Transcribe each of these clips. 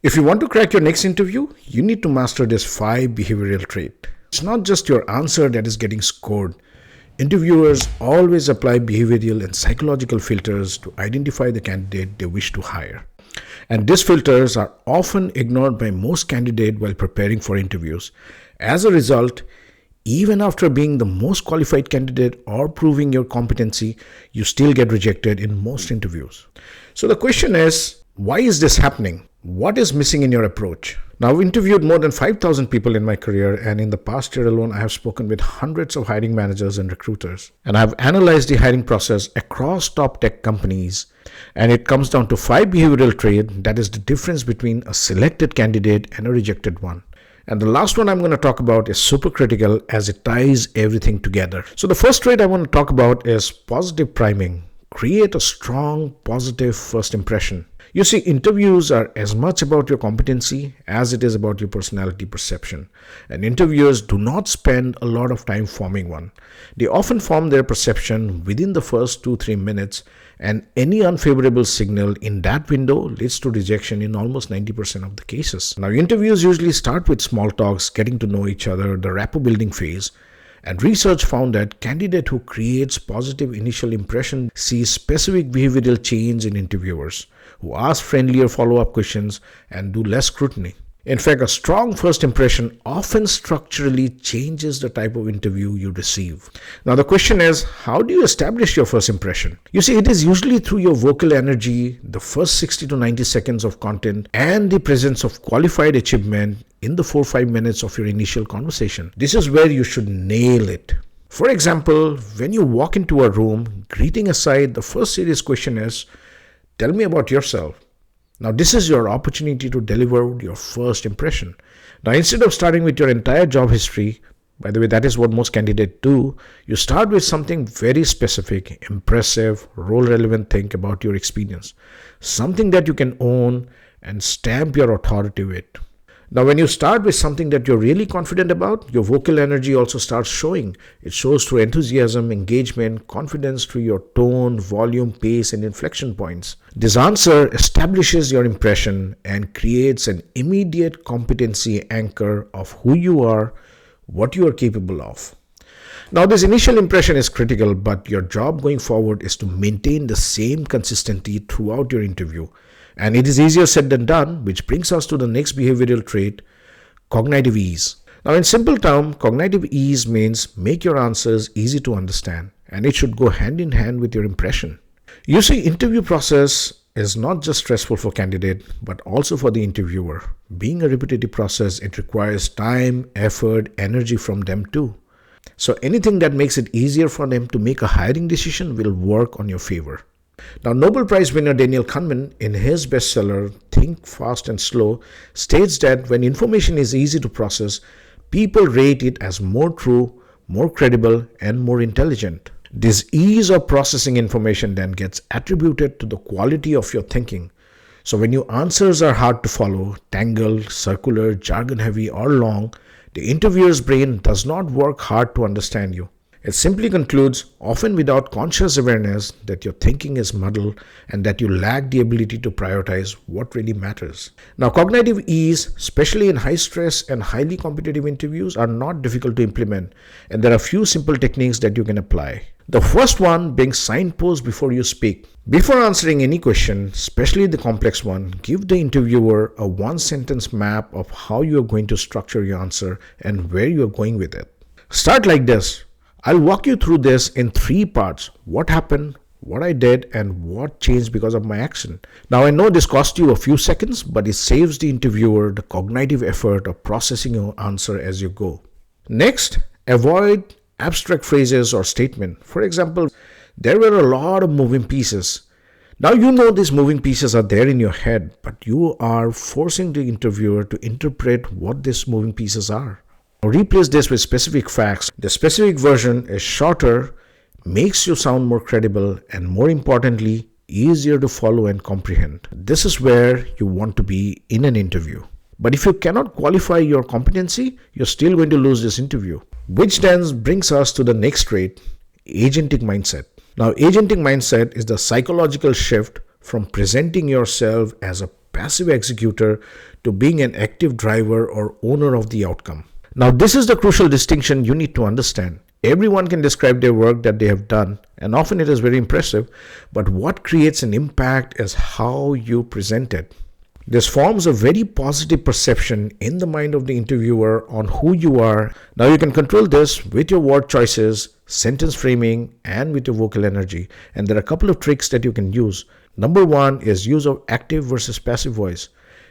If you want to crack your next interview, you need to master this 5 behavioral trait. It's not just your answer that is getting scored. Interviewers always apply behavioral and psychological filters to identify the candidate they wish to hire. And these filters are often ignored by most candidates while preparing for interviews. As a result, even after being the most qualified candidate or proving your competency, you still get rejected in most interviews. So the question is, why is this happening? What is missing in your approach? Now, I've interviewed more than 5,000 people in my career, and in the past year alone, I have spoken with hundreds of hiring managers and recruiters. And I've analyzed the hiring process across top tech companies, and it comes down to 5 behavioral traits that is the difference between a selected candidate and a rejected one. And the last one I'm going to talk about is super critical as it ties everything together. So the first trait I want to talk about is positive priming. Create a strong, positive first impression. You see, interviews are as much about your competency as it is about your personality perception. And interviewers do not spend a lot of time forming one. They often form their perception within the first 2-3 minutes, and any unfavorable signal in that window leads to rejection in almost 90% of the cases. Now, interviews usually start with small talks, getting to know each other, the rapport building phase. And research found that candidate who creates positive initial impression sees specific behavioral change in interviewers who ask friendlier follow-up questions and do less scrutiny. In fact, a strong first impression often structurally changes the type of interview you receive. Now, the question is, how do you establish your first impression? You see, it is usually through your vocal energy, the first 60 to 90 seconds of content, and the presence of qualified achievement in the 4-5 minutes of your initial conversation. This is where you should nail it. For example, when you walk into a room, greeting aside, the first serious question is, tell me about yourself. Now, this is your opportunity to deliver your first impression. Now, instead of starting with your entire job history, by the way, that is what most candidates do, you start with something very specific, impressive, role-relevant thing about your experience. Something that you can own and stamp your authority with. Now, when you start with something that you're really confident about, your vocal energy also starts showing. It shows through enthusiasm, engagement, confidence through your tone, volume, pace, and inflection points. This answer establishes your impression and creates an immediate competency anchor of who you are, what you are capable of. Now, this initial impression is critical, but your job going forward is to maintain the same consistency throughout your interview. And it is easier said than done, which brings us to the next behavioral trait, cognitive ease. Now, in simple terms, cognitive ease means make your answers easy to understand, and it should go hand in hand with your impression. You see, interview process is not just stressful for candidate, but also for the interviewer. Being a repetitive process, it requires time, effort, energy from them too. So anything that makes it easier for them to make a hiring decision will work on your favor. Now, Nobel Prize winner Daniel Kahneman, in his bestseller Think Fast and Slow, states that when information is easy to process, people rate it as more true, more credible, and more intelligent. This ease of processing information then gets attributed to the quality of your thinking. So when your answers are hard to follow, tangled, circular, jargon-heavy, or long, the interviewer's brain does not work hard to understand you. It simply concludes, often without conscious awareness, that your thinking is muddled and that you lack the ability to prioritize what really matters. Now, cognitive ease, especially in high stress and highly competitive interviews, are not difficult to implement, and there are a few simple techniques that you can apply. The first one being signposts before you speak. Before answering any question, especially the complex one, give the interviewer a one-sentence map of how you are going to structure your answer and where you are going with it. Start like this. I'll walk you through this in 3 parts. What happened, what I did, and what changed because of my action. Now, I know this cost you a few seconds, but it saves the interviewer the cognitive effort of processing your answer as you go. Next, avoid abstract phrases or statements. For example, there were a lot of moving pieces. Now you know these moving pieces are there in your head, but you are forcing the interviewer to interpret what these moving pieces are. Replace this with specific facts. The specific version is shorter, makes you sound more credible, and more importantly, easier to follow and comprehend. This is where you want to be in an interview. But if you cannot qualify your competency, you're still going to lose this interview. Which then brings us to the next trait, Agentic Mindset. Now, Agentic Mindset is the psychological shift from presenting yourself as a passive executor to being an active driver or owner of the outcome. Now, this is the crucial distinction you need to understand. Everyone can describe their work that they have done, and often it is very impressive, but what creates an impact is how you present it. This forms a very positive perception in the mind of the interviewer on who you are. Now you can control this with your word choices, sentence framing, and with your vocal energy. And there are a couple of tricks that you can use. Number one is use of active versus passive voice.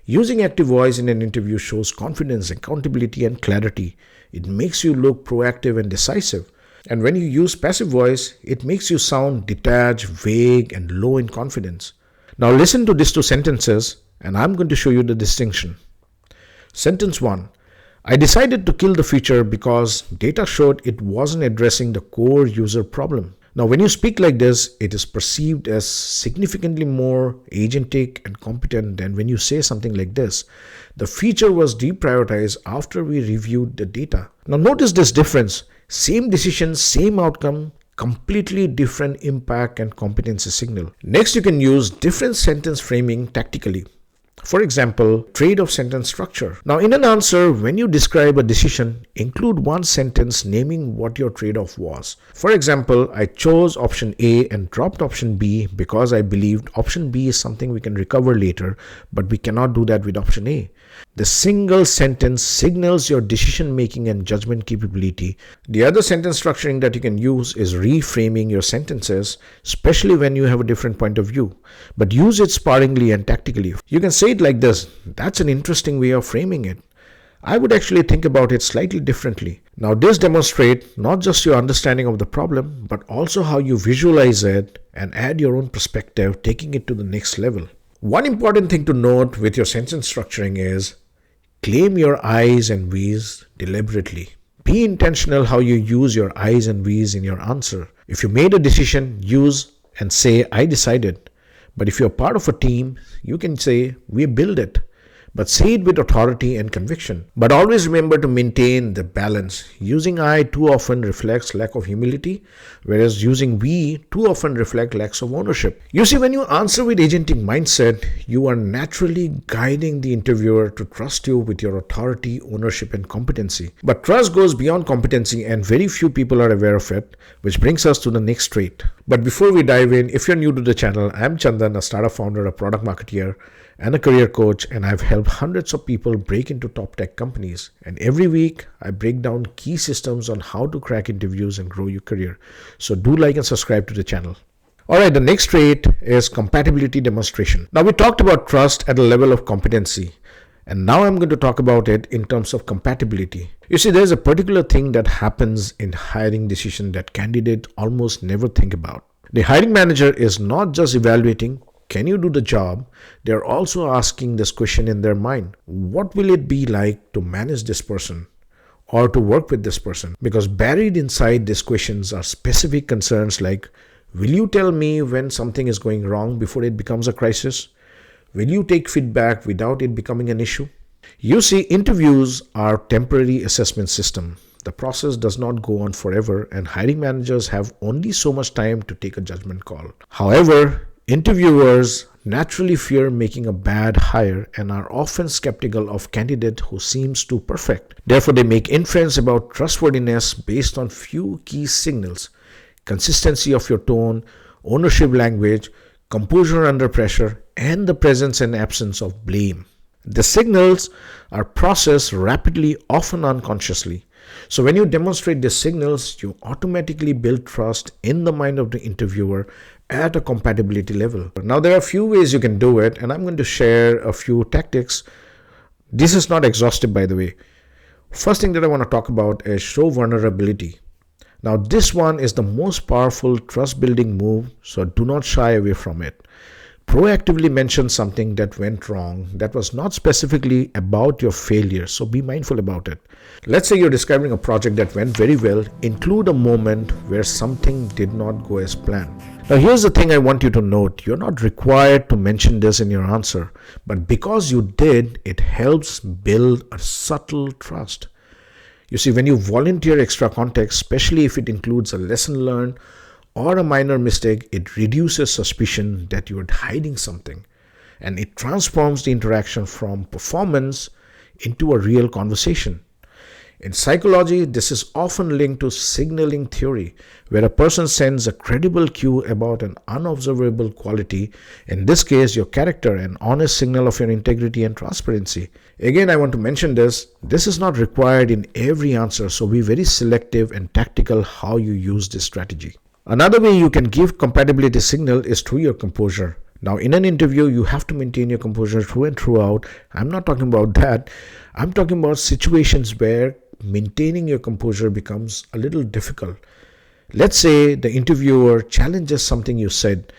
Using active voice in an interview shows confidence, accountability, and clarity. It makes you look proactive and decisive. And when you use passive voice, it makes you sound detached, vague, and low in confidence. Now listen to these two sentences, and I'm going to show you the distinction. Sentence 1. I decided to kill the feature because data showed it wasn't addressing the core user problem. Now, when you speak like this, it is perceived as significantly more agentic and competent than when you say something like this. The feature was deprioritized after we reviewed the data. Now, notice this difference. Same decision, same outcome, completely different impact and competency signal. Next, you can use different sentence framing tactically. For example, trade-off sentence structure. Now, in an answer, when you describe a decision, include one sentence naming what your trade-off was. For example, I chose option A and dropped option B because I believed option B is something we can recover later, but we cannot do that with option A. The single sentence signals your decision-making and judgment capability. The other sentence structuring that you can use is reframing your sentences, especially when you have a different point of view. But use it sparingly and tactically. You can say it like this. That's an interesting way of framing it. I would actually think about it slightly differently. Now, this demonstrates not just your understanding of the problem, but also how you visualize it and add your own perspective, taking it to the next level. One important thing to note with your sentence structuring is claim your I's and V's deliberately. Be intentional how you use your I's and V's in your answer. If you made a decision, use and say, I decided. But if you're part of a team, you can say, we build it. But say it with authority and conviction. But always remember to maintain the balance. Using I too often reflects lack of humility, whereas using we too often reflects lack of ownership. You see, when you answer with agentic mindset, you are naturally guiding the interviewer to trust you with your authority, ownership, and competency. But trust goes beyond competency, and very few people are aware of it, which brings us to the next trait. But before we dive in, if you're new to the channel, I'm Chandan, a startup founder, a product marketeer, and a career coach, and I've helped hundreds of people break into top tech companies. And every week, I break down key systems on how to crack interviews and grow your career. So do like and subscribe to the channel. Alright, the next trait is compatibility demonstration. Now, we talked about trust at a level of competency, and now I'm going to talk about it in terms of compatibility. You see, there's a particular thing that happens in hiring decision that candidates almost never think about. The hiring manager is not just evaluating, can you do the job? They're also asking this question in their mind. What will it be like to manage this person or to work with this person? Because buried inside these questions are specific concerns like, will you tell me when something is going wrong before it becomes a crisis? Will you take feedback without it becoming an issue? You see, interviews are temporary assessment system. The process does not go on forever, and hiring managers have only so much time to take a judgment call. However, interviewers naturally fear making a bad hire and are often skeptical of candidate who seems too perfect. Therefore, they make inference about trustworthiness based on few key signals: consistency of your tone, ownership language, composure under pressure, and the presence and absence of blame. The signals are processed rapidly, often unconsciously. So when you demonstrate these signals, you automatically build trust in the mind of the interviewer at a compatibility level. Now, there are a few ways you can do it, and I'm going to share a few tactics. This is not exhaustive, by the way. First thing that I want to talk about is show vulnerability. Now, this one is the most powerful trust-building move, so do not shy away from it. Proactively mention something that went wrong that was not specifically about your failure, so be mindful about it. Let's say you're describing a project that went very well. Include a moment where something did not go as planned. Now, here's the thing I want you to note. You're not required to mention this in your answer, but because you did, it helps build a subtle trust. You see, when you volunteer extra context, especially if it includes a lesson learned or a minor mistake, it reduces suspicion that you're hiding something. and it transforms the interaction from performance into a real conversation. In psychology, this is often linked to signaling theory, where a person sends a credible cue about an unobservable quality, in this case, your character, an honest signal of your integrity and transparency. Again, I want to mention this. This is not required in every answer, so be very selective and tactical how you use this strategy. Another way you can give compatibility signal is through your composure. Now, in an interview, you have to maintain your composure through and throughout. I'm not talking about that. I'm talking about situations where maintaining your composure becomes a little difficult. Let's say the interviewer challenges something you said.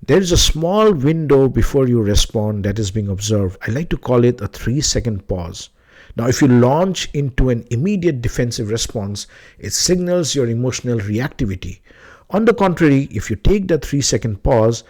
There is a small window before you respond that is being observed. I like to call it a 3-second pause. Now, if you launch into an immediate defensive response, it signals your emotional reactivity. On the contrary, if you take that 3-second pause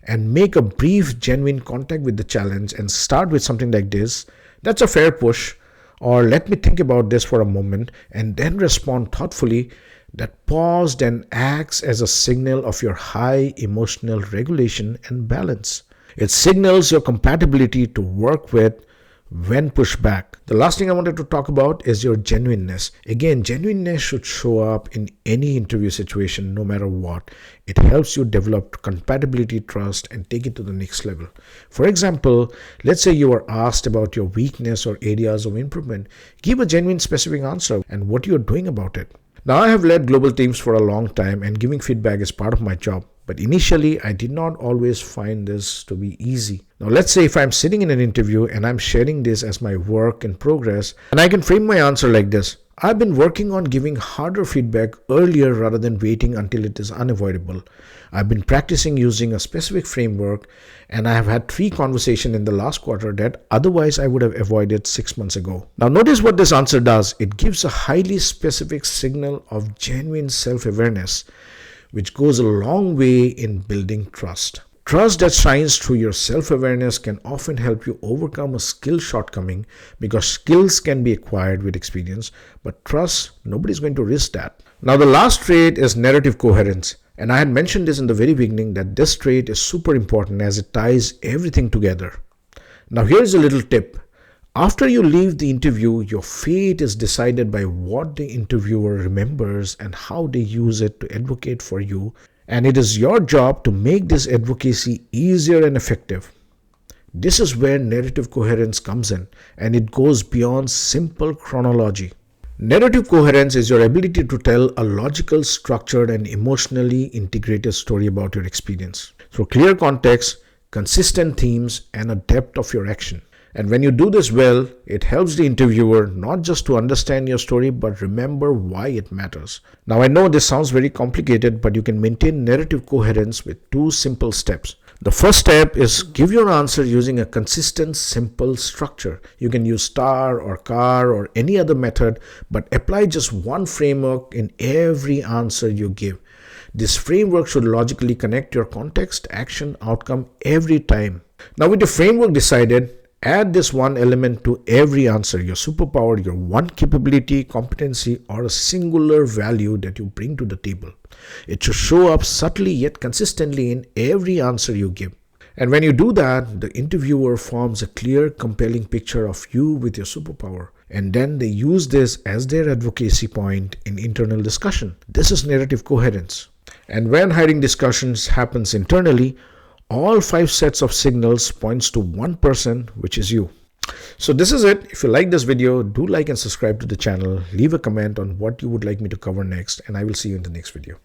and make a brief, genuine contact with the challenge and start with something like this, that's a fair push. Or let me think about this for a moment and then respond thoughtfully. That pause then acts as a signal of your high emotional regulation and balance. It signals your compatibility to work with when pushed back. The last thing I wanted to talk about is your genuineness. Again, genuineness should show up in any interview situation, no matter what. It helps you develop compatibility, trust, and take it to the next level. For example, let's say you are asked about your weakness or areas of improvement. Give a genuine, specific answer and what you are doing about it. Now, I have led global teams for a long time, and giving feedback is part of my job. But initially, I did not always find this to be easy. Now, let's say if I'm sitting in an interview and I'm sharing this as my work in progress, and I can frame my answer like this. I've been working on giving harder feedback earlier rather than waiting until it is unavoidable. I've been practicing using a specific framework, and I have had 3 conversations in the last quarter that otherwise I would have avoided 6 months ago. Now, notice what this answer does. It gives a highly specific signal of genuine self-awareness, which goes a long way in building trust. Trust that shines through your self-awareness can often help you overcome a skill shortcoming, because skills can be acquired with experience, but trust, nobody's going to risk that. Now, the last trait is narrative coherence. And I had mentioned this in the very beginning that this trait is super important as it ties everything together. Now, here's a little tip. After you leave the interview, your fate is decided by what the interviewer remembers and how they use it to advocate for you. And it is your job to make this advocacy easier and effective. This is where narrative coherence comes in, and it goes beyond simple chronology. Narrative coherence is your ability to tell a logical, structured, and emotionally integrated story about your experience through clear context, consistent themes, and a depth of your action. And when you do this well, it helps the interviewer not just to understand your story, but remember why it matters. Now, I know this sounds very complicated, but you can maintain narrative coherence with 2 simple steps. The first step is give your answer using a consistent, simple structure. You can use STAR or CAR or any other method, but apply just one framework in every answer you give. This framework should logically connect your context, action, outcome every time. Now, with the framework decided, add this one element to every answer, your superpower, your one capability, competency, or a singular value that you bring to the table. It should show up subtly yet consistently in every answer you give. And when you do that, the interviewer forms a clear, compelling picture of you with your superpower. And then they use this as their advocacy point in internal discussion. This is narrative coherence. And when hiring discussions happens internally, all 5 sets of signals points to one person, which is you. So this is it. If you like this video, do like and subscribe to the channel. Leave a comment on what you would like me to cover next, and I will see you in the next video.